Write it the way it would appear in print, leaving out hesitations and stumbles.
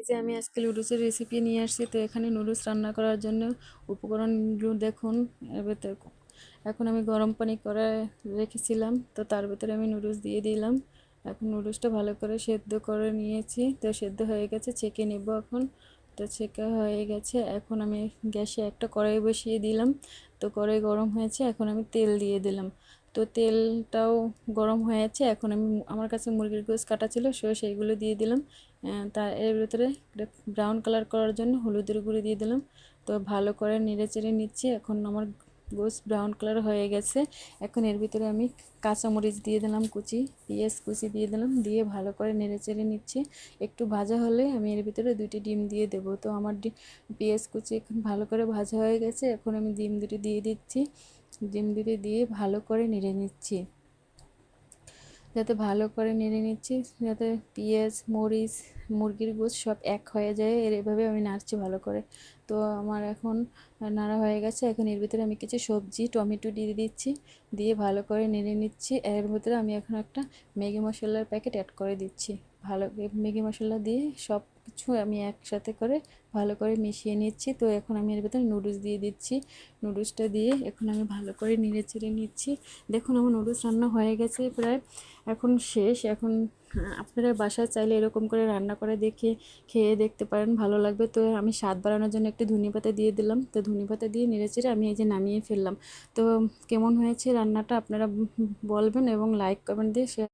এই যে আমি আজকে নুডলসের রেসিপি নিয়ে আসছি। তো এখানে নুডলস রান্না করার জন্য উপকরণগুলো দেখুন। এর ভেতরে এখন আমি গরম পানি করে রেখেছিলাম, তো তার ভিতরে আমি নুডলস দিয়ে দিলাম। এখন নুডলসটা ভালো করে সেদ্ধ করে নিয়েছি, তো সেদ্ধ হয়ে গেছে, ছেঁকে নেব এখন। তো ছেঁকা হয়ে গেছে, এখন আমি গ্যাসে একটা কড়াই বসিয়ে দিলাম। তো কড়াই গরম হয়েছে, এখন আমি তেল দিয়ে দিলাম। তো তেলটাও গরম হয়েছে, এখন আমি আমার কাছে মুরগির গোশ কাটা ছিল, সেইগুলো দিয়ে দিলাম। তা এর ভিতরে ব্রাউন কালার করার জন্য হলুদের গুঁড়ি দিয়ে দিলাম। তো ভালো করে নেড়ে চেড়ে নিচ্ছি। এখন আমার গোশ ব্রাউন কালার হয়ে গেছে। এখন এর ভিতরে আমি কাঁচামরিচ দিয়ে দিলাম কুচি, পেঁয়াজ কুচি দিয়ে দিলাম, দিয়ে ভালো করে নেড়ে চেড়ে নিচ্ছি। একটু ভাজা হলে আমি এর ভিতরে 2টি ডিম দিয়ে দেবো। তো আমার পেঁয়াজ কুচি এখন ভালো করে ভাজা হয়ে গেছে, এখন আমি ডিম দুটি দিয়ে দিচ্ছি। ডিম দুটি দিয়ে ভালো করে নেড়ে নিচ্ছি, যাতে ভালো করে নেড়ে নিচ্ছি, যাতে পেঁয়াজ মরিচ মুরগির গোশ সব এক হয়ে যায়। এভাবে আমি নাড়ছি ভালো করে। তো আমার এখন নাড়া হয়ে গেছে, এখন এর ভিতরে আমি কিছু সবজি টমেটো দিয়ে দিচ্ছি, দিয়ে ভালো করে নেড়ে নিচ্ছি। এর ভিতরে আমি এখন একটা ম্যাগি মশলার প্যাকেট অ্যাড করে দিচ্ছি। ভালো ম্যাগি মশলা দিয়ে সব কিছু আমি একসাথে করে ভালো করে মিশিয়ে নিচ্ছি। তো এখন আমি এর ভিতরে নুডলস দিয়ে দিচ্ছি। নুডলসটা দিয়ে এখন আমি ভালো করে নেড়ে চেড়ে নিচ্ছি। দেখুন আমার নুডলস রান্না হয়ে গেছে প্রায়, এখন শেষ। এখন আপনারা বাসায় চাইলে এরকম করে রান্না করে দেখে খেয়ে দেখতে পারেন, ভালো লাগবে। তো আমি স্বাদ বাড়ানোর জন্য একটু ধনেপাতা দিয়ে দিলাম। তো ধনেপাতা দিয়ে নেড়েচেড়ে আমি এই যে নামিয়ে ফেললাম। তো কেমন হয়েছে রান্নাটা আপনারা বলবেন এবং লাইক কমেন্ট দিয়ে শেয়ার